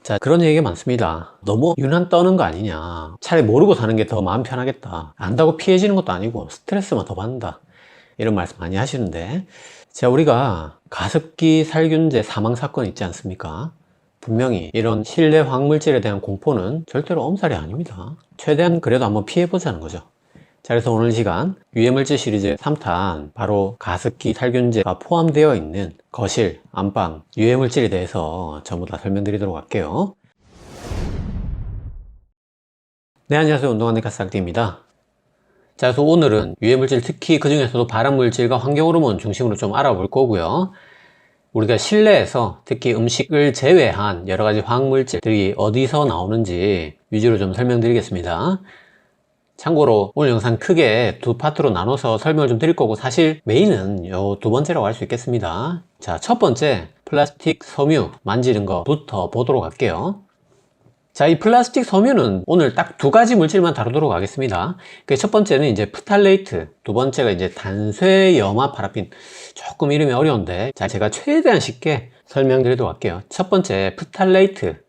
자, 그런 얘기가 많습니다. 너무 유난 떠는 거 아니냐, 차라리 모르고 사는 게 더 마음 편하겠다, 안다고 피해지는 것도 아니고 스트레스만 더 받는다, 이런 말씀 많이 하시는데, 자, 우리가 가습기 살균제 사망 사건 있지 않습니까? 분명히 이런 실내 화학물질에 대한 공포는 절대로 엄살이 아닙니다. 최대한 그래도 한번 피해보자는 거죠. 자, 그래서 오늘 시간 유해물질 시리즈 3탄, 바로 가습기 살균제가 포함되어 있는 거실, 안방 유해물질에 대해서 전부 다 설명드리도록 할게요. 네, 안녕하세요. 운동하는 가스학디입니다. 자, 그래서 오늘은 유해물질, 특히 그 중에서도 발암물질과 환경호르몬 중심으로 좀 알아볼 거고요. 우리가 실내에서 특히 음식을 제외한 여러가지 화학물질들이 어디서 나오는지 위주로 좀 설명드리겠습니다. 참고로 오늘 영상 크게 두 파트로 나눠서 설명을 좀 드릴 거고, 사실 메인은 요 두 번째라고 할 수 있겠습니다. 자, 첫 번째 플라스틱 섬유 만지는 것부터 보도록 할게요. 자, 이 플라스틱 섬유는 오늘 딱 두 가지 물질만 다루도록 하겠습니다. 첫 번째는 이제 프탈레이트, 두 번째가 이제 단쇄염화 파라핀. 조금 이름이 어려운데, 자, 제가 최대한 쉽게 설명드리도록 할게요. 첫 번째 프탈레이트.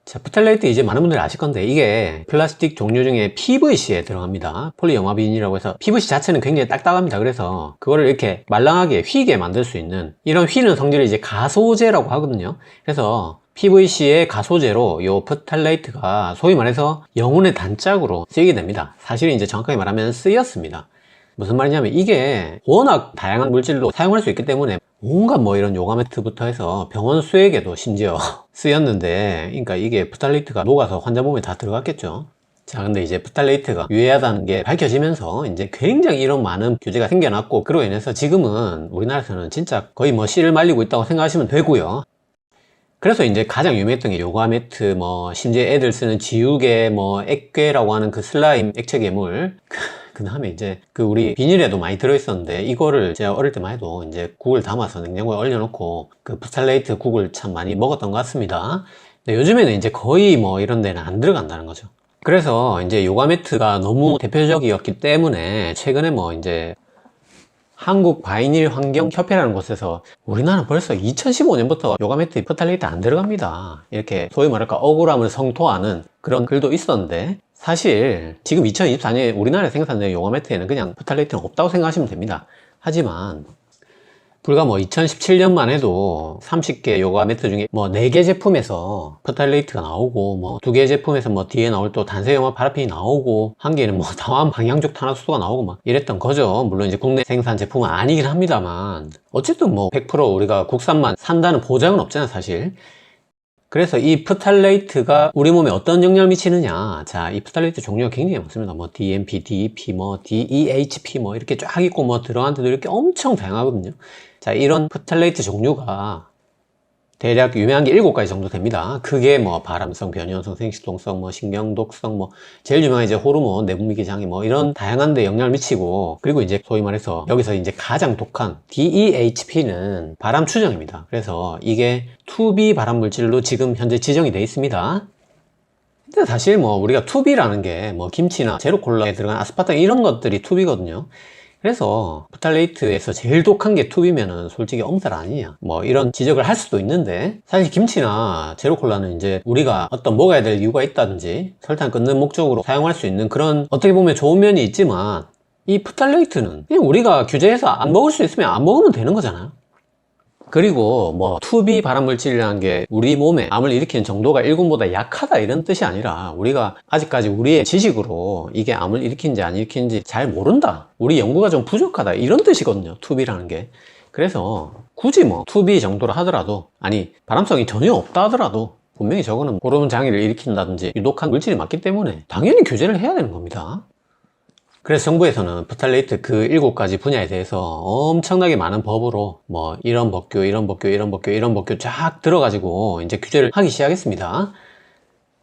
자, 프탈레이트 이제 많은 분들이 아실 건데, 이게 플라스틱 종류 중에 PVC에 들어갑니다. 폴리염화비닐이라고 해서 PVC 자체는 굉장히 딱딱합니다. 그래서 그거를 이렇게 말랑하게 휘게 만들 수 있는, 이런 휘는 성질을 이제 가소제라고 하거든요. 그래서 PVC의 가소제로 요 프탈레이트가 소위 말해서 영혼의 단짝으로 쓰이게 됩니다. 사실 이제 정확하게 말하면 쓰였습니다. 무슨 말이냐면, 이게 워낙 다양한 물질로 사용할 수 있기 때문에 온갖 뭐 이런 요가 매트부터 해서 병원 수액에도 심지어 쓰였는데, 그러니까 이게 프탈레이트가 녹아서 환자 몸에 다 들어갔겠죠. 자, 근데 이제 프탈레이트가 유해하다는 게 밝혀지면서 이제 굉장히 이런 많은 규제가 생겨났고, 그로 인해서 지금은 우리나라에서는 진짜 거의 뭐 씨를 말리고 있다고 생각하시면 되고요. 그래서 이제 가장 유명했던 게 요가 매트, 뭐 심지어 애들 쓰는 지우개, 뭐 액괴라고 하는 그 슬라임 액체 괴물, 그 다음에 이제 그 우리 비닐에도 많이 들어있었는데, 이거를 제가 어릴 때만 해도 이제 국을 담아서 냉장고에 얼려놓고 그 프탈레이트 국을 참 많이 먹었던 것 같습니다. 근데 요즘에는 이제 거의 뭐 이런 데는 안 들어간다는 거죠. 그래서 이제 요가 매트가 너무 대표적이었기 때문에 최근에 뭐 이제 한국 바이닐 환경 협회라는 곳에서 우리나라는 벌써 2015년부터 요가 매트 프탈레이트 안 들어갑니다, 이렇게 소위 말할까 억울함을 성토하는 그런 글도 있었는데, 사실 지금 2024년에 우리나라에 생산되는 요가 매트에는 그냥 프탈레이트는 없다고 생각하시면 됩니다. 하지만 불과 뭐 2017년만 해도 30개 요가 매트 중에 뭐 4개 제품에서 프탈레이트가 나오고, 뭐 2개 제품에서 뭐 뒤에 나올 또 단쇄염화 파라핀이 나오고, 한 개는 뭐 다한 방향족 탄화수소가 나오고 막 이랬던 거죠. 물론 이제 국내 생산 제품은 아니긴 합니다만, 어쨌든 뭐 100% 우리가 국산만 산다는 보장은 없잖아요, 사실. 그래서 이 프탈레이트가 우리 몸에 어떤 영향을 미치느냐. 자, 이 프탈레이트 종류가 굉장히 많습니다. 뭐 DMP, DEP, 뭐 DEHP 뭐 이렇게 쫙 있고, 뭐 들어간 데도 이렇게 엄청 다양하거든요. 자, 이런 프탈레이트 종류가 대략 유명한 게 7가지 정도 됩니다. 그게 뭐 발암성, 변이원성, 생식동성, 뭐 신경독성, 뭐 제일 유명한 이제 호르몬, 내분비계 장애, 뭐 이런 다양한 데 영향을 미치고, 그리고 이제 소위 말해서 여기서 이제 가장 독한 DEHP는 발암 추정입니다. 그래서 이게 2B 발암 물질로 지금 현재 지정이 되어 있습니다. 근데 사실 뭐 우리가 2B라는 게 뭐 김치나 제로콜라에 들어간 아스파탐 이런 것들이 2B거든요. 그래서 프탈레이트에서 제일 독한 게 2B면은 솔직히 엄살 아니냐, 뭐 이런 지적을 할 수도 있는데, 사실 김치나 제로콜라는 이제 우리가 어떤 먹어야 될 이유가 있다든지 설탕 끊는 목적으로 사용할 수 있는 그런 어떻게 보면 좋은 면이 있지만, 이 프탈레이트는 그냥 우리가 규제해서 안 먹을 수 있으면 안 먹으면 되는 거잖아요. 그리고 뭐 2B 발암물질이라는 게 우리 몸에 암을 일으키는 정도가 1군보다 약하다 이런 뜻이 아니라, 우리가 아직까지 우리의 지식으로 이게 암을 일으키는지 안 일으키는지 잘 모른다, 우리 연구가 좀 부족하다, 이런 뜻이거든요, 2B라는 게. 그래서 굳이 뭐 2B 정도로 하더라도, 아니 발암성이 전혀 없다 하더라도 분명히 저거는 호르몬 장애를 일으킨다든지 유독한 물질이 맞기 때문에 당연히 규제를 해야 되는 겁니다. 그래서 정부에서는 프탈레이트 그 7가지 분야에 대해서 엄청나게 많은 법으로 뭐 이런 법규, 이런 법규, 이런 법규, 이런 법규 쫙 들어가지고 이제 규제를 하기 시작했습니다.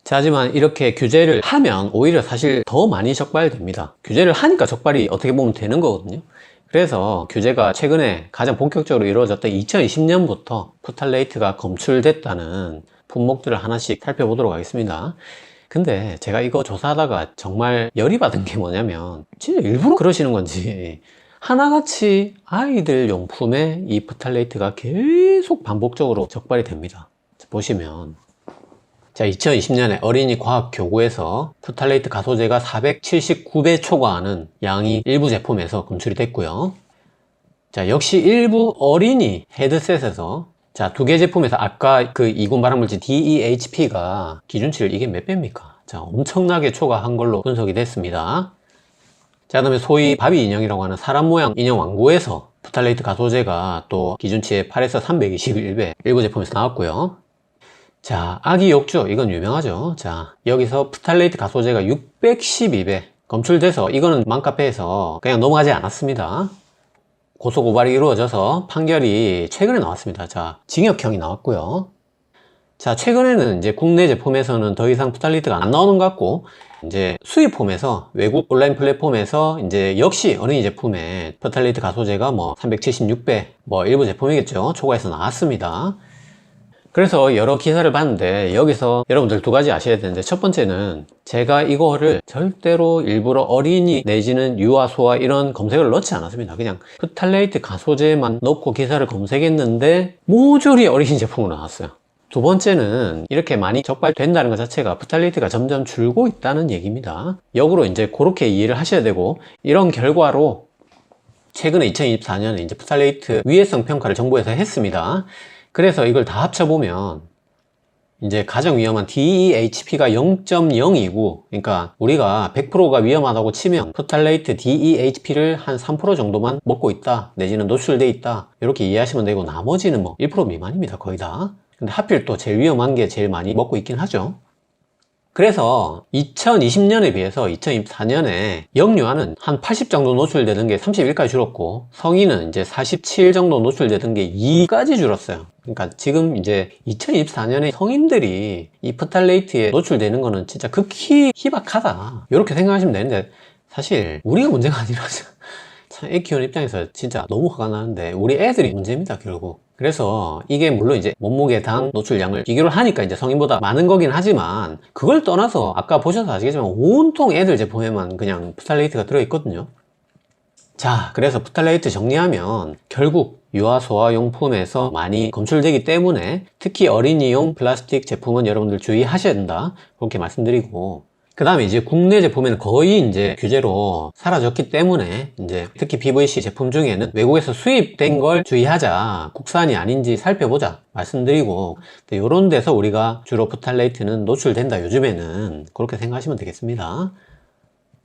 자, 하지만 이렇게 규제를 하면 오히려 사실 더 많이 적발됩니다. 규제를 하니까 적발이 어떻게 보면 되는 거거든요. 그래서 규제가 최근에 가장 본격적으로 이루어졌던 2020년부터 프탈레이트가 검출됐다는 품목들을 하나씩 살펴보도록 하겠습니다. 근데 제가 이거 조사하다가 정말 열이 받은 게 뭐냐면, 진짜 일부러 그러시는 건지 하나같이 아이들 용품에 이 프탈레이트가 계속 반복적으로 적발이 됩니다. 보시면 자, 2020년에 어린이 과학교구에서 프탈레이트 가소제가 479배 초과하는 양이 일부 제품에서 검출이 됐고요. 자, 역시 일부 어린이 헤드셋에서 자, 두 개 제품에서 아까 그 이군 발암물질 DEHP가 기준치를 이게 몇 배입니까? 자, 엄청나게 초과한 걸로 분석이 됐습니다. 자, 그다음에 소위 바비 인형이라고 하는 사람 모양 인형 완구에서 프탈레이트 가소제가 또 기준치의 8에서 321배 일부 제품에서 나왔고요. 자, 아기 욕조 이건 유명하죠. 자, 여기서 프탈레이트 가소제가 612배 검출돼서 이거는 맘카페에서 그냥 넘어가지 않았습니다. 고소고발이 이루어져서 판결이 최근에 나왔습니다. 자, 징역형이 나왔고요. 자, 최근에는 이제 국내 제품에서는 더 이상 프탈레이트가 안 나오는 것 같고, 이제 수입폼에서 외국 온라인 플랫폼에서 이제 역시 어린이 제품에 프탈레이트 가소제가 뭐 376배 뭐 일부 제품이겠죠. 초과해서 나왔습니다. 그래서 여러 기사를 봤는데 여기서 여러분들 두 가지 아셔야 되는데, 첫 번째는 제가 이거를 절대로 일부러 어린이 내지는 유아 소아 이런 검색을 넣지 않았습니다. 그냥 프탈레이트 가소제만 넣고 기사를 검색했는데 모조리 어린이 제품으로 나왔어요. 두 번째는 이렇게 많이 적발된다는 것 자체가 프탈레이트가 점점 줄고 있다는 얘기입니다. 역으로 이제 그렇게 이해를 하셔야 되고, 이런 결과로 최근에 2024년에 이제 프탈레이트 위해성 평가를 정부에서 했습니다. 그래서 이걸 다 합쳐보면 이제 가장 위험한 DEHP가 0.0이고, 그러니까 우리가 100%가 위험하다고 치면 프탈레이트 DEHP를 한 3% 정도만 먹고 있다 내지는 노출돼 있다 이렇게 이해하시면 되고, 나머지는 뭐 1% 미만입니다. 거의 다. 근데 하필 또 제일 위험한 게 제일 많이 먹고 있긴 하죠. 그래서 2020년에 비해서 2024년에 영유아는 한 80 정도 노출되던 게 31까지 줄었고, 성인은 이제 47 정도 노출되던 게 2까지 줄었어요. 그러니까 지금 이제 2024년에 성인들이 이 프탈레이트에 노출되는 거는 진짜 극히 희박하다 이렇게 생각하시면 되는데, 사실 우리가 문제가 아니라 참 애 키우는 입장에서 진짜 너무 화가 나는데 우리 애들이 문제입니다, 결국. 그래서 이게 물론 이제 몸무게당 노출량을 비교를 하니까 이제 성인보다 많은 거긴 하지만, 그걸 떠나서 아까 보셔서 아시겠지만 온통 애들 제품에만 그냥 프탈레이트가 들어있거든요. 자, 그래서 프탈레이트 정리하면 결국 유아 소아용품에서 많이 검출되기 때문에 특히 어린이용 플라스틱 제품은 여러분들 주의하셔야 된다, 그렇게 말씀드리고, 그 다음에 이제 국내 제품에는 거의 이제 규제로 사라졌기 때문에 이제 특히 PVC 제품 중에는 외국에서 수입된 걸 주의하자, 국산이 아닌지 살펴보자 말씀드리고, 이런 데서 우리가 주로 프탈레이트는 노출된다 요즘에는, 그렇게 생각하시면 되겠습니다.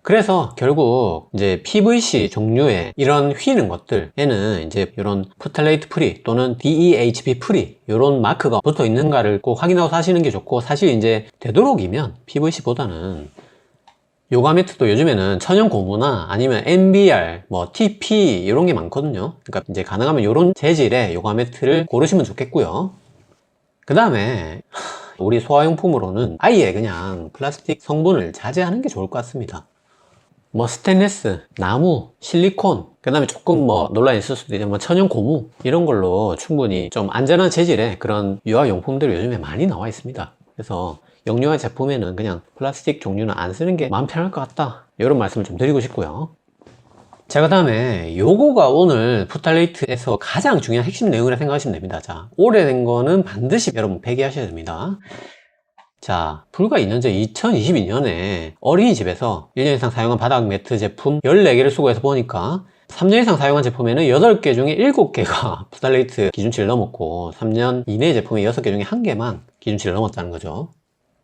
그래서 결국 이제 PVC 종류의 이런 휘는 것들에는 이제 이런 프탈레이트 프리 또는 DEHP 프리 이런 마크가 붙어 있는가를 꼭 확인하고 사시는 게 좋고, 사실 이제 되도록이면 PVC보다는 요가 매트도 요즘에는 천연 고무나 아니면 NBR, 뭐 TP 이런 게 많거든요. 그러니까 이제 가능하면 이런 재질의 요가 매트를 고르시면 좋겠고요. 그 다음에 우리 소아용품으로는 아예 그냥 플라스틱 성분을 자제하는 게 좋을 것 같습니다. 뭐 스테인리스, 나무, 실리콘, 그 다음에 조금 뭐 논란이 있을 수도 있지만 천연 고무 이런 걸로 충분히 좀 안전한 재질의 그런 유아용품들이 요즘에 많이 나와 있습니다. 그래서 영유아 제품에는 그냥 플라스틱 종류는 안 쓰는 게 마음 편할 것 같다, 이런 말씀을 좀 드리고 싶고요. 자, 그 다음에 요거가 오늘 프탈레이트에서 가장 중요한 핵심 내용이라 생각하시면 됩니다. 자, 오래된 거는 반드시 여러분 폐기하셔야 됩니다. 자, 불과 2년 전 2022년에 어린이집에서 1년 이상 사용한 바닥 매트 제품 14개를 수거해서 보니까 3년 이상 사용한 제품에는 8개 중에 7개가 프탈레이트 기준치를 넘었고, 3년 이내 제품의 6개 중에 1개만 기준치를 넘었다는 거죠.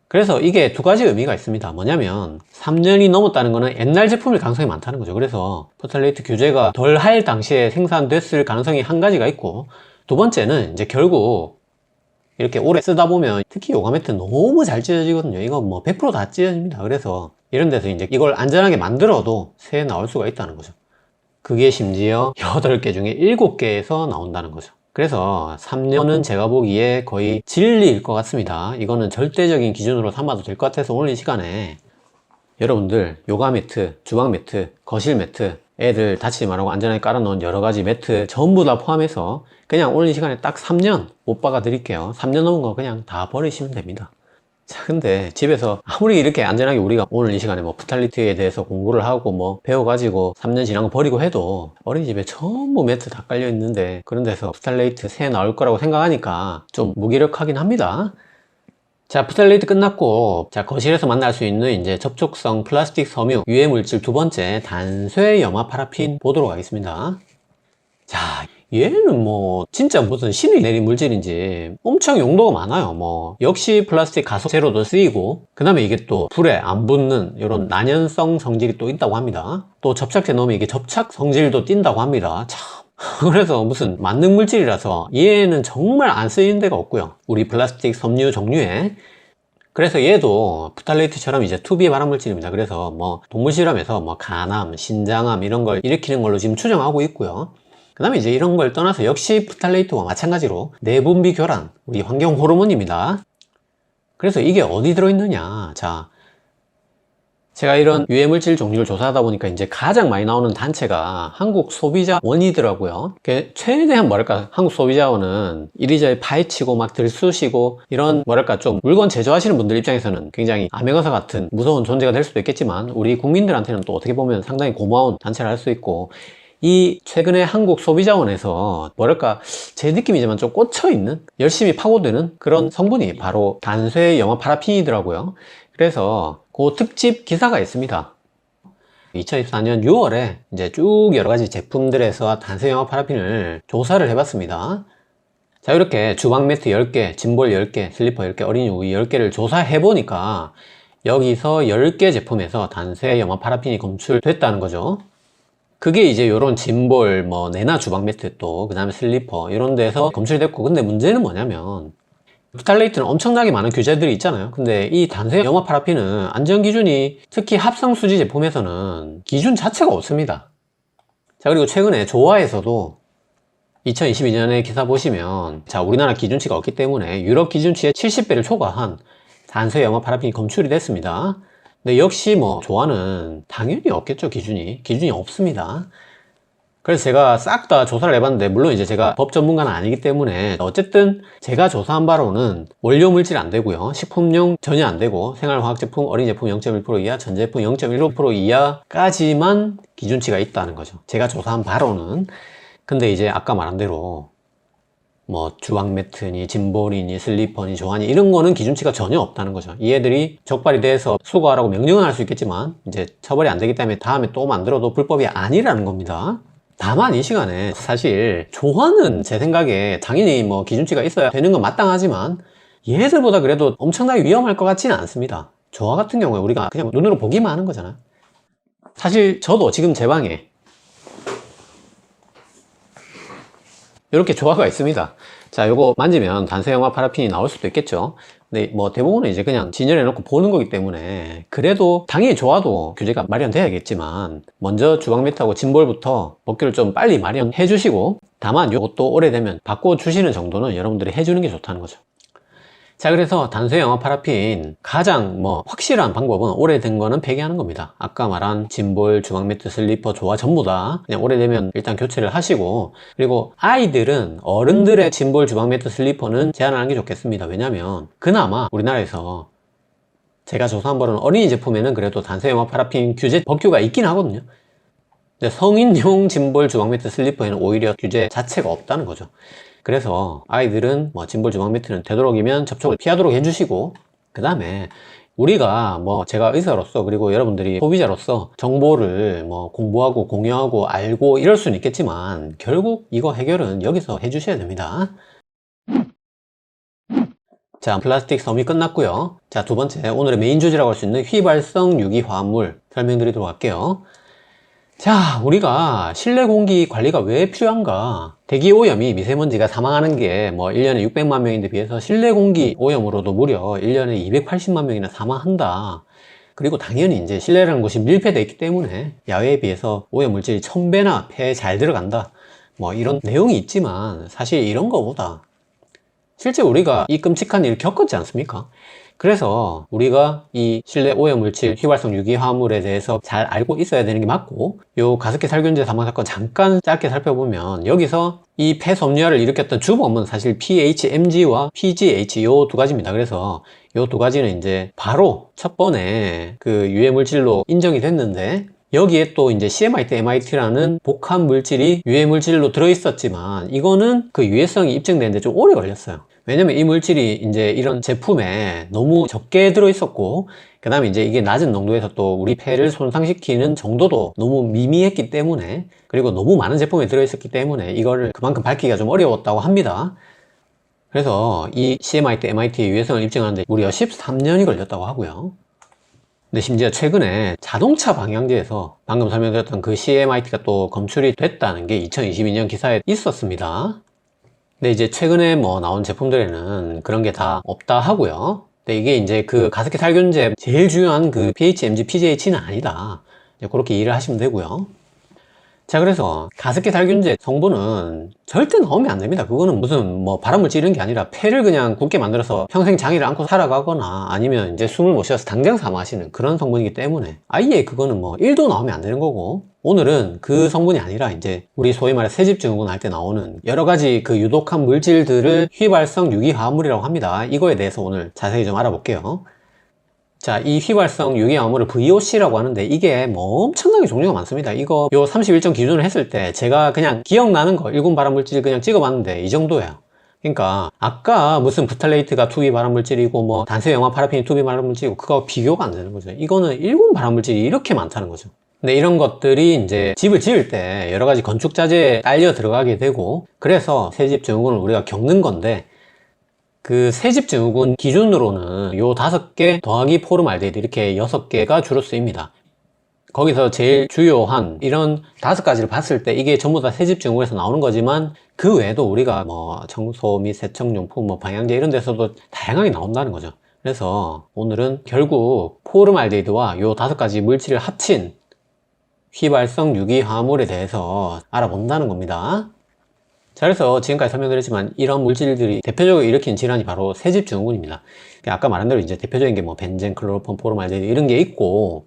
그래서 이게 두 가지 의미가 있습니다. 뭐냐면 3년이 넘었다는 거는 옛날 제품일 가능성이 많다는 거죠. 그래서 프탈레이트 규제가 덜 할 당시에 생산됐을 가능성이 한 가지가 있고, 두 번째는 이제 결국 이렇게 오래 쓰다 보면 특히 요가 매트 너무 잘 찢어지거든요. 이거 뭐 100% 다 찢어집니다. 그래서 이런 데서 이제 이걸 안전하게 만들어도 새 나올 수가 있다는 거죠. 그게 심지어 8개 중에 7개에서 나온다는 거죠. 그래서 3년은 제가 보기에 거의 진리일 것 같습니다. 이거는 절대적인 기준으로 삼아도 될 것 같아서 오늘 이 시간에 여러분들 요가 매트, 주방 매트, 거실 매트, 애들 다치지 말라고 안전하게 깔아놓은 여러가지 매트 전부 다 포함해서 그냥 오늘 이 시간에 딱 3년 못 박아 드릴게요. 3년 넘은 거 그냥 다 버리시면 됩니다. 자, 근데 집에서 아무리 이렇게 안전하게 우리가 오늘 이 시간에 뭐 프탈리티에 대해서 공부를 하고 뭐 배워가지고 3년 지난 거 버리고 해도 어린이집에 전부 매트 다 깔려 있는데 그런 데서 프탈레이트 새 나올 거라고 생각하니까 좀 무기력하긴 합니다. 자, 프탈레이트 끝났고, 자, 거실에서 만날 수 있는 이제 접촉성 플라스틱 섬유 유해 물질 두 번째 단쇄 염화 파라핀 보도록 하겠습니다. 자, 얘는 뭐 진짜 무슨 신이 내린 물질인지 엄청 용도가 많아요. 뭐 역시 플라스틱 가속 제로도 쓰이고, 그 다음에 이게 또 불에 안 붙는 이런 난연성 성질이 또 있다고 합니다. 또 접착제 넣으면 이게 접착 성질도 띈다고 합니다. 참. 그래서 무슨 만능 물질이라서 얘는 정말 안 쓰이는 데가 없고요, 우리 플라스틱 섬유 종류에. 그래서 얘도 프탈레이트처럼 이제 투비 발암물질입니다. 그래서 뭐 동물 실험에서 뭐 간암, 신장암 이런 걸 일으키는 걸로 지금 추정하고 있고요. 그 다음에 이제 이런 걸 떠나서 역시 프탈레이트와 마찬가지로 내분비 교란, 우리 환경 호르몬입니다. 그래서 이게 어디 들어있느냐. 자, 제가 이런 유해물질 종류를 조사하다 보니까 이제 가장 많이 나오는 단체가 한국소비자원이더라고요. 최대한 뭐랄까, 한국소비자원은 이리저리 파헤치고 막 들쑤시고 이런 뭐랄까 좀 물건 제조하시는 분들 입장에서는 굉장히 암행어사 같은 무서운 존재가 될 수도 있겠지만, 우리 국민들한테는 또 어떻게 보면 상당히 고마운 단체를 할 수 있고, 이 최근에 한국소비자원에서 뭐랄까 제 느낌이지만 좀 꽂혀있는, 열심히 파고드는 그런 성분이 바로 단쇄 염화 파라핀이더라고요. 그래서 그 특집 기사가 있습니다. 2024년 6월에 이제 쭉 여러가지 제품들에서 단쇄 염화 파라핀을 조사를 해봤습니다. 자, 이렇게 주방 매트 10개, 짐볼 10개, 슬리퍼 10개, 어린이 우유 10개를 조사해보니까 여기서 10개 제품에서 단쇄 염화 파라핀이 검출됐다는 거죠. 그게 이제 요런 짐볼, 뭐 내나 주방 매트, 또 그 다음에 슬리퍼 이런 데서 검출됐고, 근데 문제는 뭐냐면 프탈레이트는 엄청나게 많은 규제들이 있잖아요. 근데 이 단쇄 염화 파라핀은 안전기준이 특히 합성수지 제품에서는 기준 자체가 없습니다. 자, 그리고 최근에 조화에서도 2022년에 기사 보시면, 자, 우리나라 기준치가 없기 때문에 유럽 기준치의 70배를 초과한 단쇄 염화 파라핀이 검출이 됐습니다. 근데 역시 뭐 조화는 당연히 없겠죠. 기준이 없습니다. 그래서 제가 싹 다 조사를 해봤는데, 물론 이제 제가 법 전문가는 아니기 때문에 어쨌든 제가 조사한 바로는 원료 물질 안 되고요, 식품용 전혀 안 되고, 생활화학제품, 어린이제품 0.1% 이하, 전제품 0.15% 이하까지만 기준치가 있다는 거죠, 제가 조사한 바로는. 근데 이제 아까 말한 대로 뭐 주방 매트니 짐볼이니 슬리퍼니 조화니 이런 거는 기준치가 전혀 없다는 거죠. 이 애들이 적발이 돼서 수거하라고 명령은 할 수 있겠지만 이제 처벌이 안 되기 때문에 다음에 또 만들어도 불법이 아니라는 겁니다. 다만 이 시간에 사실 조화는 제 생각에 당연히 뭐 기준치가 있어야 되는 건 마땅하지만 얘들보다 그래도 엄청나게 위험할 것 같지는 않습니다. 조화 같은 경우에 우리가 그냥 눈으로 보기만 하는 거잖아요. 사실 저도 지금 제 방에 이렇게 조화가 있습니다. 자, 요거 만지면 단쇄 염화 파라핀이 나올 수도 있겠죠. 근데 뭐 대부분은 이제 그냥 진열해 놓고 보는 거기 때문에, 그래도 당연히 조화도 규제가 마련돼야겠지만 먼저 주방 매트하고 짐볼부터 법규를 좀 빨리 마련해 주시고, 다만 요것도 오래되면 바꿔 주시는 정도는 여러분들이 해주는 게 좋다는 거죠. 자, 그래서 단쇄 염화 파라핀 가장 뭐 확실한 방법은 오래된 거는 폐기하는 겁니다. 아까 말한 짐볼, 주방 매트, 슬리퍼, 조화 전부 다 그냥 오래되면 일단 교체를 하시고, 그리고 아이들은 어른들의 짐볼, 주방 매트, 슬리퍼는 제한하는 게 좋겠습니다. 왜냐면 그나마 우리나라에서 제가 조사한 바로는 어린이 제품에는 그래도 단쇄 염화 파라핀 규제 법규가 있긴 하거든요. 근데 성인용 짐볼, 주방 매트, 슬리퍼에는 오히려 규제 자체가 없다는 거죠. 그래서 아이들은 뭐 짐볼, 주방 매트는 되도록이면 접촉을 피하도록 해주시고, 그 다음에 우리가 뭐 제가 의사로서 그리고 여러분들이 소비자로서 정보를 뭐 공부하고 공유하고 알고 이럴 수는 있겠지만 결국 이거 해결은 여기서 해주셔야 됩니다. 자, 플라스틱 섬이 끝났고요. 자, 두 번째, 오늘의 메인 주제라고 할 수 있는 휘발성 유기화합물 설명드리도록 할게요. 자, 우리가 실내 공기 관리가 왜 필요한가? 대기 오염이, 미세먼지가 사망하는 게 뭐 1년에 600만 명인데 비해서 실내 공기 오염으로도 무려 1년에 280만 명이나 사망한다. 그리고 당연히 이제 실내라는 곳이 밀폐되어 있기 때문에 야외에 비해서 오염 물질이 1000배나 폐에 잘 들어간다, 뭐 이런 내용이 있지만, 사실 이런 거보다 실제 우리가 이 끔찍한 일을 겪었지 않습니까? 그래서 우리가 이 실내 오염물질 휘발성 유기화합물에 대해서 잘 알고 있어야 되는 게 맞고, 요 가습기 살균제 사망 사건 잠깐 짧게 살펴보면 여기서 이 폐섬유화를 일으켰던 주범은 사실 PHMG와 PGH 요 두 가지입니다. 그래서 요 두 가지는 이제 바로 첫 번에 그 유해물질로 인정이 됐는데, 여기에 또 이제 CMIT, MIT라는 복합 물질이 유해 물질로 들어있었지만 이거는 그 유해성이 입증되는데 좀 오래 걸렸어요. 왜냐면 이 물질이 이제 이런 제품에 너무 적게 들어있었고, 그 다음에 이제 이게 낮은 농도에서 또 우리 폐를 손상시키는 정도도 너무 미미했기 때문에, 그리고 너무 많은 제품에 들어있었기 때문에 이거를 그만큼 밝히기가 좀 어려웠다고 합니다. 그래서 이 CMIT, MIT의 유해성을 입증하는데 무려 13년이 걸렸다고 하고요. 근데 심지어 최근에 자동차 방향제에서 방금 설명드렸던 그 CMIT가 또 검출이 됐다는 게 2022년 기사에 있었습니다. 근데 이제 최근에 뭐 나온 제품들에는 그런 게 다 없다 하고요. 근데 이게 이제 그 가습기 살균제 제일 중요한 그 pH, MG, pH는 아니다. 그렇게 이해를 하시면 되고요. 자, 그래서 가습기 살균제 성분은 절대 넣으면 안 됩니다. 그거는 무슨 뭐 발암물질 이런 게 아니라 폐를 그냥 굳게 만들어서 평생 장애를 안고 살아가거나 아니면 이제 숨을 못 쉬어서 당장 사망하시는 그런 성분이기 때문에 아예 그거는 뭐 1도 넣으면 안 되는 거고, 오늘은 그 성분이 아니라 이제 우리 소위 말해 세집증후군 할 때 나오는 여러 가지 그 유독한 물질들을 휘발성 유기화합물이라고 합니다. 이거에 대해서 오늘 자세히 좀 알아볼게요. 자, 이 휘발성 유기화합물을 VOC라고 하는데 이게 뭐 엄청나게 종류가 많습니다. 이거 요 31점 기준을 했을 때 제가 그냥 기억나는 거 1군 발암물질 그냥 찍어봤는데 이 정도예요. 그러니까 아까 무슨 부탈레이트가 투비 발암물질이고 뭐 단세영화 파라핀이 투비 발암물질이고 그거 비교가 안 되는 거죠. 이거는 1군 발암물질이 이렇게 많다는 거죠. 근데 이런 것들이 이제 집을 지을 때 여러 가지 건축 자재에 딸려 들어가게 되고, 그래서 새집 증후군을 우리가 겪는 건데, 그 새집증후군 기준으로는 요 5개 더하기 포름알데히드 이렇게 6개가 주로 쓰입니다. 거기서 제일 주요한 이런 5가지를 봤을 때 이게 전부 다 새집증후군에서 나오는 거지만, 그 외에도 우리가 뭐 청소 및 세척용품, 뭐 방향제 이런 데서도 다양하게 나온다는 거죠. 그래서 오늘은 결국 포름알데히드와 요 5가지 물질을 합친 휘발성 유기화합물에 대해서 알아본다는 겁니다. 자, 그래서 지금까지 설명드렸지만 이런 물질들이 대표적으로 일으키는 질환이 바로 새집증후군입니다. 아까 말한 대로 이제 대표적인 게 뭐 벤젠, 클로로폼, 포름알데히드 이런 게 있고,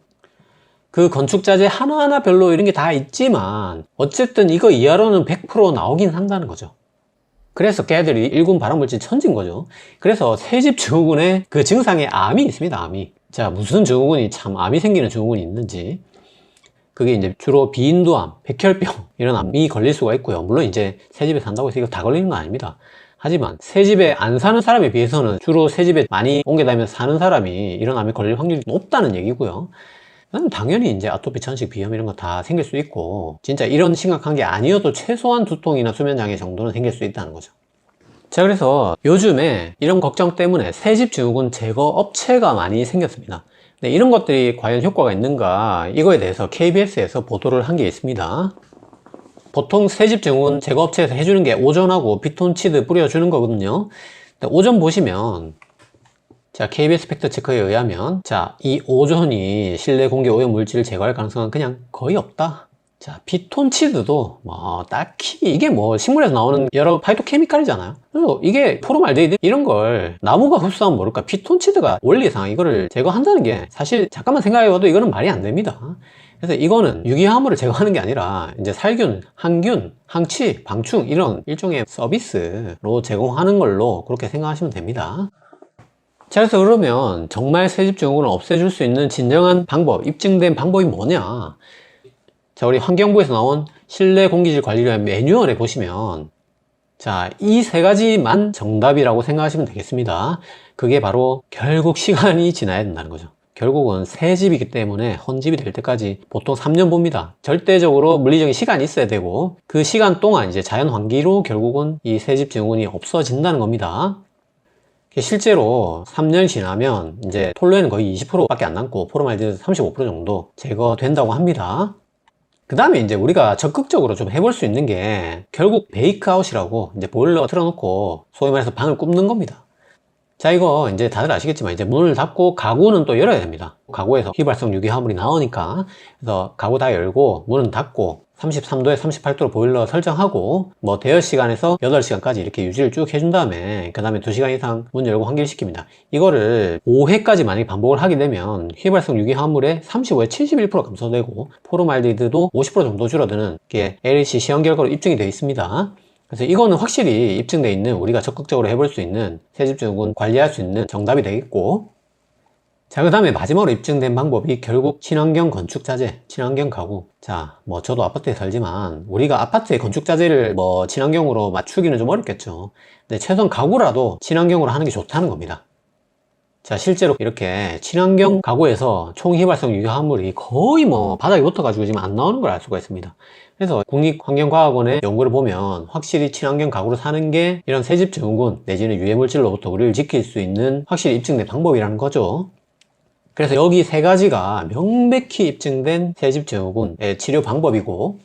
그 건축자재 하나하나 별로 이런 게 다 있지만 어쨌든 이거 이하로는 100% 나오긴 한다는 거죠. 그래서 걔들이 1군 발암물질 천지인 거죠. 그래서 새집증후군의 그 증상에 암이 있습니다. 암이. 자, 무슨 증후군이 참 암이 생기는 증후군이 있는지. 그게 이제 주로 비인두암, 백혈병 이런 암이 걸릴 수가 있고요. 물론 이제 새집에 산다고 해서 이거 다 걸리는 건 아닙니다. 하지만 새집에 안 사는 사람에 비해서는 주로 새집에 많이 옮겨 다니면서 사는 사람이 이런 암에 걸릴 확률이 높다는 얘기고요. 당연히 이제 아토피, 천식, 비염 이런 거 다 생길 수 있고, 진짜 이런 심각한 게 아니어도 최소한 두통이나 수면장애 정도는 생길 수 있다는 거죠. 자, 그래서 요즘에 이런 걱정 때문에 새집증후군 제거 업체가 많이 생겼습니다. 네, 이런 것들이 과연 효과가 있는가, 이거에 대해서 KBS에서 보도를 한 게 있습니다. 보통 새집증후군 제거업체에서 해주는 게 오존하고 피톤치드 뿌려주는 거거든요. 오존 보시면, 자, KBS 팩트체크에 의하면, 자, 이 오존이 실내 공기 오염 물질을 제거할 가능성은 그냥 거의 없다. 자, 피톤치드도 뭐 딱히 이게 뭐 식물에서 나오는 여러 파이토케미칼이잖아요. 그래서 이게 포름알데히드 이런 걸 나무가 흡수하면 모를까, 피톤치드가 원리상 이거를 제거한다는 게 사실 잠깐만 생각해봐도 이거는 말이 안 됩니다. 그래서 이거는 유기화합물을 제거하는 게 아니라 이제 살균, 항균, 항치, 방충 이런 일종의 서비스로 제공하는 걸로 그렇게 생각하시면 됩니다. 자, 그래서 그러면 정말 새집증후군을 없애줄 수 있는 진정한 방법, 입증된 방법이 뭐냐? 자, 우리 환경부에서 나온 실내 공기질 관리를 위한 매뉴얼에 보시면, 자, 이 3가지만 정답이라고 생각하시면 되겠습니다. 그게 바로 결국 시간이 지나야 된다는 거죠. 결국은 새집이기 때문에 헌집이 될 때까지 보통 3년 봅니다. 절대적으로 물리적인 시간이 있어야 되고, 그 시간 동안 이제 자연 환기로 결국은 이 새집 증후군이 없어진다는 겁니다. 실제로 3년 지나면 이제 톨루엔은 거의 20%밖에 안 남고 포름알데히드 35% 정도 제거된다고 합니다. 그 다음에 이제 우리가 적극적으로 좀 해볼 수 있는 게 결국 베이크아웃이라고, 이제 보일러 틀어놓고 소위 말해서 방을 굽는 겁니다. 자, 이거 이제 다들 아시겠지만 이제 문을 닫고 가구는 또 열어야 됩니다. 가구에서 휘발성 유기화합물이 나오니까. 그래서 가구 다 열고 문은 닫고 33도에 38도로 보일러 설정하고 뭐 대여 시간에서 8시간까지 이렇게 유지를 쭉 해준 다음에 그 다음에 2시간 이상 문 열고 환기를 시킵니다. 이거를 5회까지 만약에 반복을 하게 되면 휘발성 유기화합물의 35에 71% 감소되고 포름알데히드도 50% 정도 줄어드는 게 LHC 시험 결과로 입증이 되어 있습니다. 그래서 이거는 확실히 입증되어 있는, 우리가 적극적으로 해볼 수 있는 새집증후군 관리할 수 있는 정답이 되겠고, 자, 그 다음에 마지막으로 입증된 방법이 결국 친환경 건축자재, 친환경 가구. 자, 뭐 저도 아파트에 살지만 우리가 아파트의 건축자재를 뭐 친환경으로 맞추기는 좀 어렵겠죠. 근데 최소한 가구라도 친환경으로 하는 게 좋다는 겁니다. 자, 실제로 이렇게 친환경 가구에서 총휘발성 유효화합물이 거의 뭐 바닥에 붙어가지고 지금 안 나오는 걸 알 수가 있습니다. 그래서 국립환경과학원의 연구를 보면 확실히 친환경 가구를 사는 게 이런 새집 증후군 내지는 유해물질로부터 우리를 지킬 수 있는 확실히 입증된 방법이라는 거죠. 그래서 여기 세 가지가 명백히 입증된 새집 증후군의 치료 방법이고,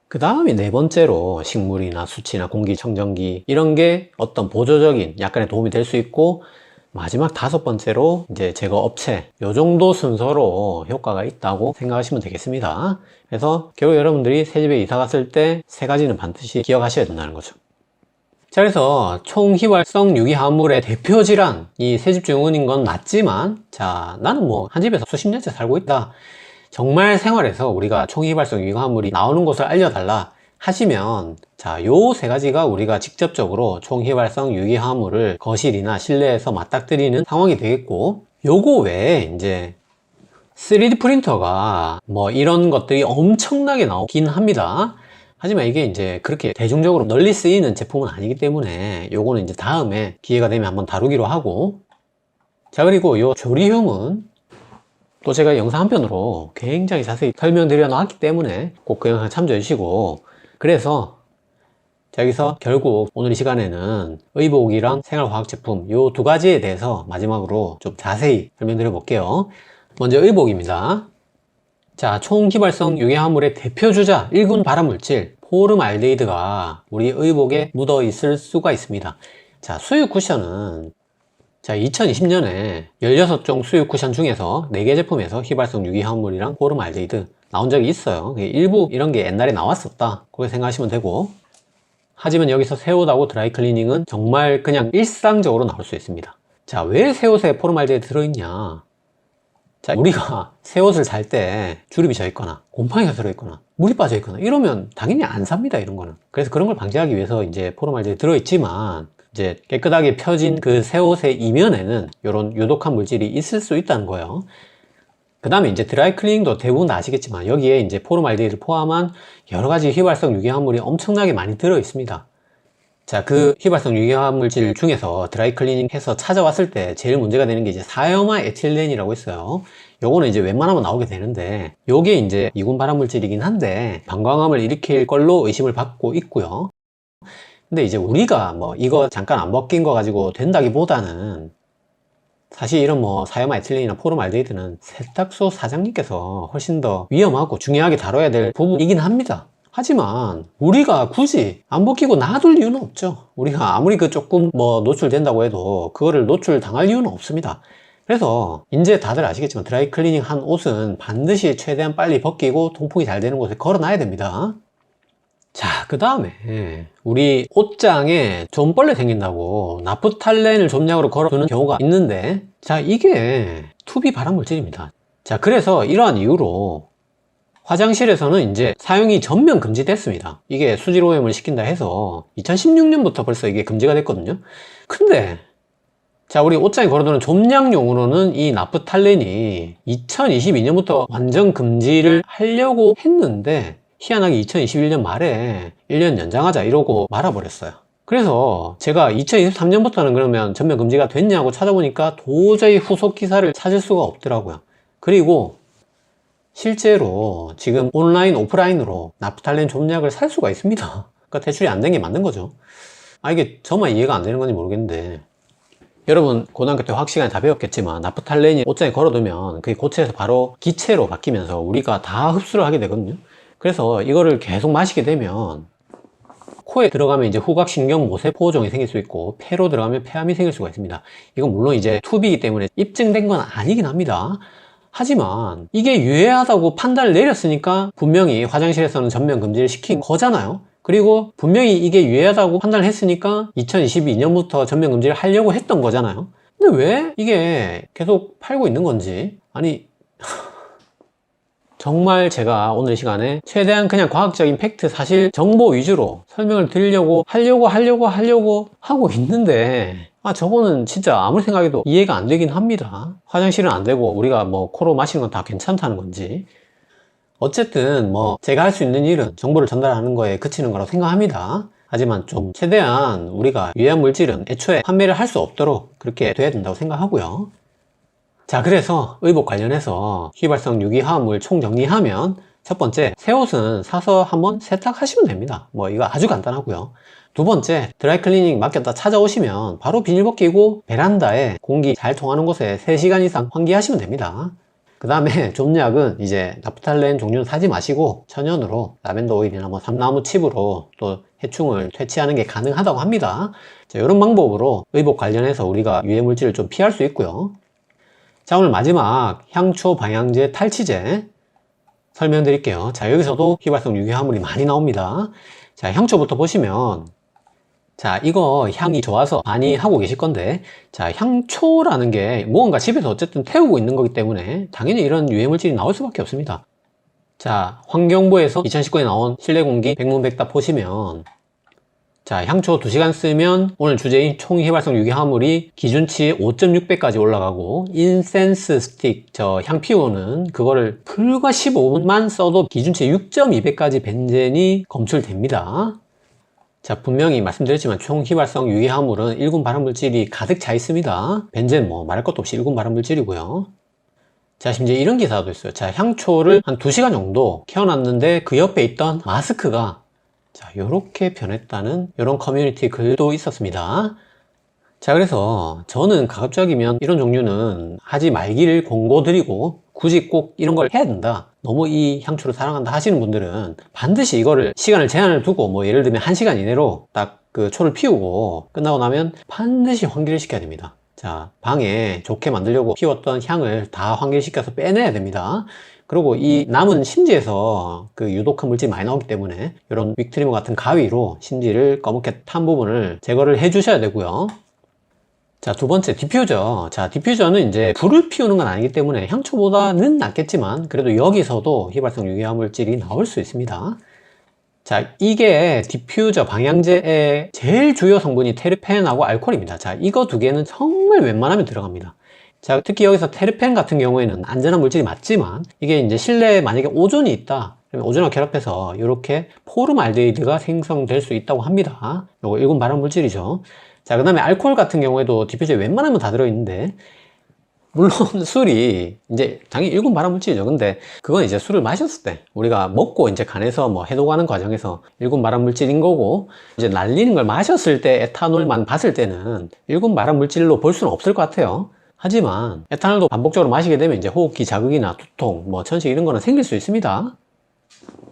그 다음에 네 번째로 식물이나 수치나 공기청정기 이런 게 어떤 보조적인 약간의 도움이 될 수 있고, 마지막 다섯 번째로 이제 제거 업체, 요 정도 순서로 효과가 있다고 생각하시면 되겠습니다. 그래서 결국 여러분들이 새집에 이사 갔을 때 세 가지는 반드시 기억하셔야 된다는 거죠. 자, 그래서 총휘발성 유기화합물의 대표 질환, 이 새집 증후군인 건 맞지만, 자, 나는 뭐 한 집에서 수십 년째 살고 있다, 정말 생활에서 우리가 총휘발성 유기화합물이 나오는 곳을 알려달라 하시면, 자, 요 세 가지가 우리가 직접적으로 총휘발성 유기화합물을 거실이나 실내에서 맞닥뜨리는 상황이 되겠고, 요거 외에 이제 3D 프린터가 뭐 이런 것들이 엄청나게 나오긴 합니다. 하지만 이게 이제 그렇게 대중적으로 널리 쓰이는 제품은 아니기 때문에 요거는 이제 다음에 기회가 되면 한번 다루기로 하고, 자, 그리고 요 조리흉은 또 제가 영상 한 편으로 굉장히 자세히 설명드려 놨기 때문에 꼭 그 영상 참조해 주시고, 그래서 자, 여기서 결국 오늘 이 시간에는 의복이랑 생활화학 제품 요 두 가지에 대해서 마지막으로 좀 자세히 설명드려 볼게요. 먼저 의복입니다. 자, 총휘발성 유해화물의 대표주자 1군 발암물질 포름알데히드가 우리 의복에 묻어 있을 수가 있습니다. 자, 수유 쿠션은 자, 2020년에 16종 수유 쿠션 중에서 4개 제품에서 휘발성 유기화합물이랑 포름알데히드 나온 적이 있어요. 일부 이런 게 옛날에 나왔었다, 그렇게 생각하시면 되고, 하지만 여기서 새 옷하고 드라이클리닝은 정말 그냥 일상적으로 나올 수 있습니다. 자, 왜 새 옷에 포름알데히드 들어있냐? 자, 우리가 새 옷을 살 때 주름이 져 있거나 곰팡이가 들어있거나 물이 빠져 있거나 이러면 당연히 안 삽니다, 이런 거는. 그래서 그런 걸 방지하기 위해서 이제 포름알데히드 들어있지만, 이제 깨끗하게 펴진 그 새 옷의 이면에는 이런 유독한 물질이 있을 수 있다는 거예요. 그 다음에 이제 드라이클리닝도 대부분 다 아시겠지만 여기에 이제 포름알데히드를 포함한 여러 가지 휘발성 유기화합물이 엄청나게 많이 들어 있습니다. 자, 그 휘발성 유기화합물질 중에서 드라이클리닝 해서 찾아왔을 때 제일 문제가 되는 게 이제 사염화 에틸렌이라고 있어요. 요거는 이제 웬만하면 나오게 되는데, 요게 이제 이군 발암물질이긴 한데 방광암을 일으킬 걸로 의심을 받고 있고요. 근데 이제 우리가 뭐 이거 잠깐 안 벗긴 거 가지고 된다기보다는 사실 이런 뭐 사염화 에틸렌이나 포름알데히드는 세탁소 사장님께서 훨씬 더 위험하고 중요하게 다뤄야 될 부분이긴 합니다. 하지만 우리가 굳이 안 벗기고 놔둘 이유는 없죠. 우리가 아무리 그 조금 뭐 노출된다고 해도 그거를 노출 당할 이유는 없습니다. 그래서 이제 다들 아시겠지만 드라이클리닝 한 옷은 반드시 최대한 빨리 벗기고 통풍이 잘 되는 곳에 걸어 놔야 됩니다. 자, 그 다음에 우리 옷장에 존벌레 생긴다고 나프탈렌을 점약으로 걸어두는 경우가 있는데, 자, 이게 투비 발암물질입니다. 자, 그래서 이러한 이유로 화장실에서는 이제 사용이 전면 금지됐습니다. 이게 수질오염을 시킨다 해서 2016년부터 벌써 이게 금지가 됐거든요. 근데 자, 우리 옷장에 걸어두는 좀약용으로는 이 나프탈렌이 2022년부터 완전 금지를 하려고 했는데 희한하게 2021년 말에 1년 연장하자 이러고 말아버렸어요. 그래서 제가 2023년부터는 그러면 전면 금지가 됐냐고 찾아보니까 도저히 후속 기사를 찾을 수가 없더라고요. 그리고 실제로 지금 온라인, 오프라인으로 나프탈렌 좀약을 살 수가 있습니다. 그러니까 대출이 안 된 게 맞는 거죠. 아, 이게 저만 이해가 안 되는 건지 모르겠는데, 여러분 고등학교 때 화학 시간에 다 배웠겠지만 나프탈렌이 옷장에 걸어두면 그게 고체에서 바로 기체로 바뀌면서 우리가 다 흡수를 하게 되거든요. 그래서 이거를 계속 마시게 되면 코에 들어가면 이제 후각신경 모세포종이 생길 수 있고, 폐로 들어가면 폐암이 생길 수가 있습니다. 이건 물론 이제 투비이기 때문에 입증된 건 아니긴 합니다. 하지만 이게 유해하다고 판단을 내렸으니까 분명히 화장실에서는 전면 금지를 시킨 거잖아요. 그리고 분명히 이게 유해하다고 판단을 했으니까 2022년부터 전면 금지를 하려고 했던 거잖아요. 근데 왜 이게 계속 팔고 있는 건지, 아니 정말 제가 오늘 이 시간에 최대한 그냥 과학적인 팩트, 사실 정보 위주로 설명을 드리려고 하고 있는데, 저거는 진짜 아무리 생각해도 이해가 안 되긴 합니다. 화장실은 안 되고 우리가 뭐 코로 마시는 건 다 괜찮다는 건지. 어쨌든 뭐 제가 할 수 있는 일은 정보를 전달하는 거에 그치는 거라고 생각합니다. 하지만 좀 최대한 우리가 유해한 물질은 애초에 판매를 할 수 없도록 그렇게 돼야 된다고 생각하고요. 자, 그래서 의복 관련해서 휘발성 유기화합물 총정리하면, 첫 번째, 새 옷은 사서 한번 세탁하시면 됩니다. 뭐 이거 아주 간단하고요. 두 번째, 드라이클리닝 맡겼다 찾아오시면 바로 비닐 벗기고 베란다에 공기 잘 통하는 곳에 3시간 이상 환기하시면 됩니다. 그 다음에 좀약은 이제 나프탈렌 종류는 사지 마시고 천연으로 라벤더 오일이나 뭐 삼나무 칩으로 또 해충을 퇴치하는 게 가능하다고 합니다. 자, 이런 방법으로 의복 관련해서 우리가 유해 물질을 좀 피할 수 있고요. 자, 오늘 마지막 향초 방향제 탈취제 설명드릴게요. 자, 여기서도 휘발성 유기화합물이 많이 나옵니다. 자, 향초부터 보시면, 자, 이거 향이 좋아서 많이 하고 계실 건데, 자, 향초라는 게 무언가 집에서 어쨌든 태우고 있는 거기 때문에 당연히 이런 유해물질이 나올 수밖에 없습니다. 자, 환경부에서 2019에 나온 실내 공기 백문백답 보시면, 자, 향초 2시간 쓰면 오늘 주제인 총휘발성 유기화합물이 기준치 5.6배까지 올라가고, 인센스 스틱, 저 향피우는 그거를 불과 15분만 써도 기준치 6.2배까지 벤젠이 검출됩니다. 자, 분명히 말씀드렸지만 총휘발성 유기화합물은 1군 발암물질이 가득 차 있습니다. 벤젠 뭐 말할 것도 없이 1군 발암물질이고요. 자, 심지어 이런 기사도 있어요. 자, 향초를 한 2시간 정도 켜놨는데 그 옆에 있던 마스크가 자, 요렇게 변했다는 이런 커뮤니티 글도 있었습니다. 자, 그래서 저는 가급적이면 이런 종류는 하지 말기를 권고드리고, 굳이 꼭 이런 걸 해야 된다, 너무 이 향초를 사랑한다 하시는 분들은 반드시 이거를 시간을 제한을 두고, 뭐 예를 들면 1시간 이내로 딱 그 초를 피우고 끝나고 나면 반드시 환기를 시켜야 됩니다. 자, 방에 좋게 만들려고 피웠던 향을 다 환기시켜서 빼내야 됩니다. 그리고 이 남은 심지에서 그 유독한 물질이 많이 나오기 때문에 이런 윅트리머 같은 가위로 심지를 검게 탄 부분을 제거를 해 주셔야 되고요. 자, 두 번째, 디퓨저. 자, 디퓨저는 이제 불을 피우는 건 아니기 때문에 향초보다는 낫겠지만 그래도 여기서도 휘발성 유해물질이 나올 수 있습니다. 자, 이게 디퓨저 방향제의 제일 주요 성분이 테르펜하고 알코올입니다. 자, 이거 두 개는 정말 웬만하면 들어갑니다. 자, 특히 여기서 테르펜 같은 경우에는 안전한 물질이 맞지만, 이게 이제 실내에 만약에 오존이 있다, 그러면 오존과 결합해서 이렇게 포름알데히드가 생성될 수 있다고 합니다. 요거 1군 발암 물질이죠. 자, 그 다음에 알코올 같은 경우에도 디퓨저에 웬만하면 다 들어있는데, 물론 술이 이제 당연히 1군 발암 물질이죠. 근데 그건 이제 술을 마셨을 때, 우리가 먹고 이제 간에서 뭐 해독하는 과정에서 1군 발암 물질인 거고, 이제 날리는 걸 마셨을 때 에탄올만 봤을 때는 1군 발암 물질로 볼 수는 없을 것 같아요. 하지만 에탄올도 반복적으로 마시게 되면 이제 호흡기 자극이나 두통, 뭐 천식 이런 거는 생길 수 있습니다.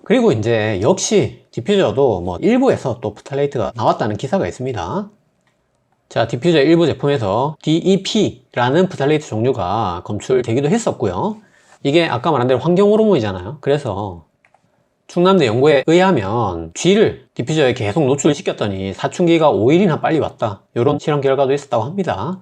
그리고 이제 역시 디퓨저도 뭐 일부에서 또 프탈레이트가 나왔다는 기사가 있습니다. 자, 디퓨저 일부 제품에서 DEP라는 프탈레이트 종류가 검출되기도 했었고요. 이게 아까 말한 대로 환경 호르몬이잖아요. 그래서 충남대 연구에 의하면 쥐를 디퓨저에 계속 노출시켰더니 사춘기가 5일이나 빨리 왔다, 이런 실험 결과도 있었다고 합니다.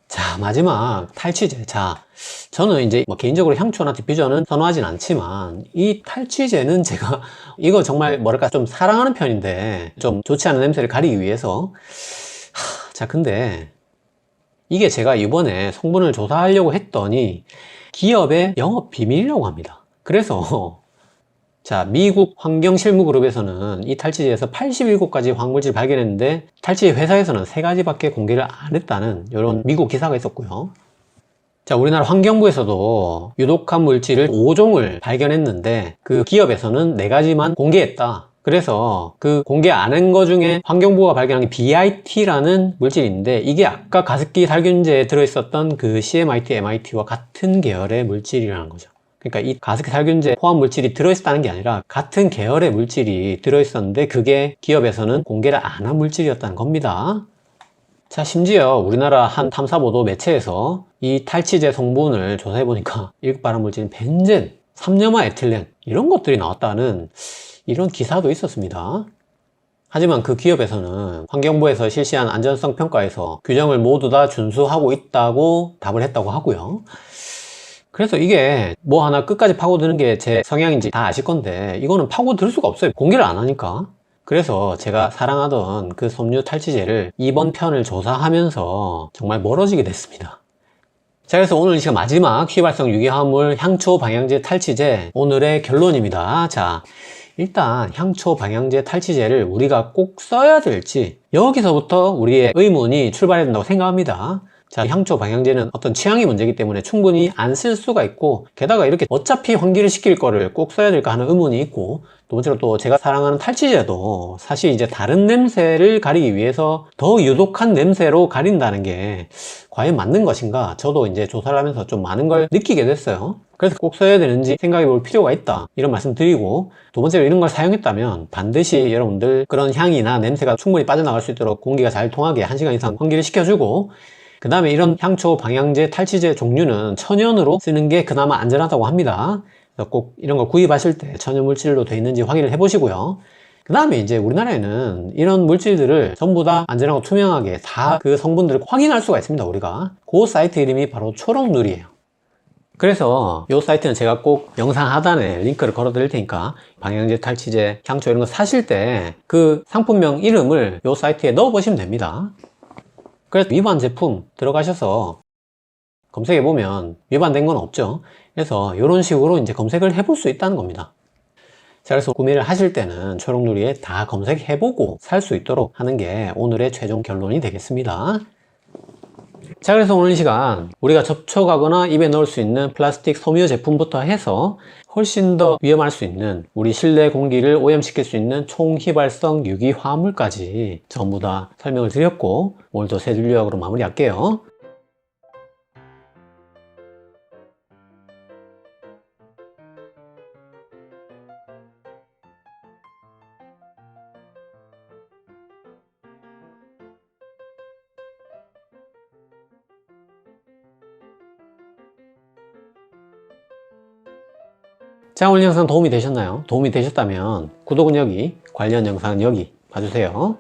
자, 마지막 탈취제. 자, 저는 이제 뭐 개인적으로 향초나 디퓨저는 선호하진 않지만, 이 탈취제는 제가 이거 정말 뭐랄까 좀 사랑하는 편인데, 좀 좋지 않은 냄새를 가리기 위해서. 자, 근데 이게 제가 이번에 성분을 조사하려고 했더니 기업의 영업 비밀이라고 합니다. 그래서 자, 미국 환경실무그룹에서는 이 탈취제에서 87가지 화학물질 발견했는데, 탈취제 회사에서는 3가지밖에 공개를 안 했다는 이런 미국 기사가 있었고요. 자, 우리나라 환경부에서도 유독한 물질을 5종을 발견했는데 그 기업에서는 4가지만 공개했다. 그래서 그 공개 안 한 거 중에 환경부가 발견한 게 BIT라는 물질인데, 이게 아까 가습기 살균제에 들어있었던 그 CMIT, MIT와 같은 계열의 물질이라는 거죠. 그러니까 이 가습기 살균제 포함 물질이 들어있었다는 게 아니라 같은 계열의 물질이 들어있었는데 그게 기업에서는 공개를 안 한 물질이었다는 겁니다. 자, 심지어 우리나라 한 탐사보도 매체에서 이 탈취제 성분을 조사해보니까 1급 발암 물질인 벤젠, 3염화 에틸렌 이런 것들이 나왔다는 이런 기사도 있었습니다. 하지만 그 기업에서는 환경부에서 실시한 안전성 평가에서 규정을 모두 다 준수하고 있다고 답을 했다고 하고요. 그래서 이게 뭐 하나 끝까지 파고드는 게 제 성향인지 다 아실 건데 이거는 파고들 수가 없어요. 공개를 안 하니까. 그래서 제가 사랑하던 그 섬유 탈취제를 이번 편을 조사하면서 정말 멀어지게 됐습니다. 자, 그래서 오늘 이 시간 마지막 휘발성 유기화합물 향초 방향제 탈취제 오늘의 결론입니다. 자, 일단 향초 방향제 탈취제를 우리가 꼭 써야 될지 여기서부터 우리의 의문이 출발해야 된다고 생각합니다. 자, 향초 방향제는 어떤 취향의 문제이기 때문에 충분히 안 쓸 수가 있고, 게다가 이렇게 어차피 환기를 시킬 거를 꼭 써야 될까 하는 의문이 있고, 두 번째로 또 제가 사랑하는 탈취제도 사실 이제 다른 냄새를 가리기 위해서 더 유독한 냄새로 가린다는 게 과연 맞는 것인가? 저도 이제 조사를 하면서 좀 많은 걸 느끼게 됐어요. 그래서 꼭 써야 되는지 생각해 볼 필요가 있다, 이런 말씀 드리고, 두 번째로 이런 걸 사용했다면 반드시 여러분들 그런 향이나 냄새가 충분히 빠져나갈 수 있도록 공기가 잘 통하게 1시간 이상 환기를 시켜주고, 그 다음에 이런 향초 방향제 탈취제 종류는 천연으로 쓰는 게 그나마 안전하다고 합니다. 그래서 꼭 이런 걸 구입하실 때 천연 물질로 되어 있는지 확인을 해 보시고요. 그 다음에 이제 우리나라에는 이런 물질들을 전부 다 안전하고 투명하게 다 그 성분들을 확인할 수가 있습니다. 우리가 그 사이트 이름이 바로 초록누리예요. 그래서 이 사이트는 제가 꼭 영상 하단에 링크를 걸어 드릴 테니까 방향제 탈취제 향초 이런 거 사실 때 그 상품명 이름을 이 사이트에 넣어 보시면 됩니다. 그래서 위반 제품 들어가셔서 검색해 보면 위반된 건 없죠. 그래서 이런 식으로 이제 검색을 해볼 수 있다는 겁니다. 자, 그래서 구매를 하실 때는 초록누리에 다 검색해 보고 살 수 있도록 하는 게 오늘의 최종 결론이 되겠습니다. 자, 그래서 오늘 이 시간 우리가 접촉하거나 입에 넣을 수 있는 플라스틱 섬유 제품부터 해서 훨씬 더 위험할 수 있는 우리 실내 공기를 오염시킬 수 있는 총휘발성 유기화합물까지 전부 다 설명을 드렸고, 오늘도 세 줄 요약으로 마무리할게요. 자, 오늘 영상 도움이 되셨나요? 도움이 되셨다면 구독은 여기, 관련 영상은 여기 봐주세요.